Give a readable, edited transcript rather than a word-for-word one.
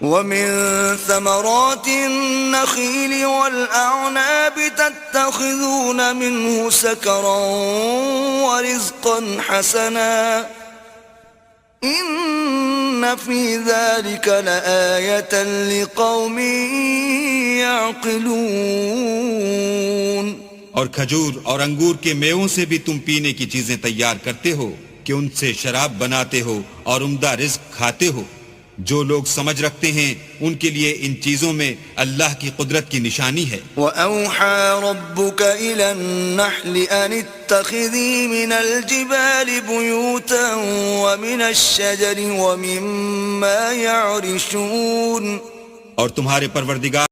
ومن ثمرات النخيل والأعناب تتخذون منه سكرا ورزقا حسنا إن في ذلك لآية لقوم يعقلون۔ اور کھجور اور انگور کے میووں سے بھی تم پینے کی چیزیں تیار کرتے ہو کہ ان سے شراب بناتے ہو اور عمدہ رزق کھاتے ہو۔ جو لوگ سمجھ رکھتے ہیں ان کے لیے ان چیزوں میں اللہ کی قدرت کی نشانی ہے۔ وَأَوْحَى رَبُّكَ إِلَى النَّحْلِ أَنِ اتَّخِذِي مِنَ الْجِبَالِ بُيُوتًا وَمِنَ الشَّجَرِ وَمِمَّا يَعْرِشُونَ۔ اور تمہارے پروردگار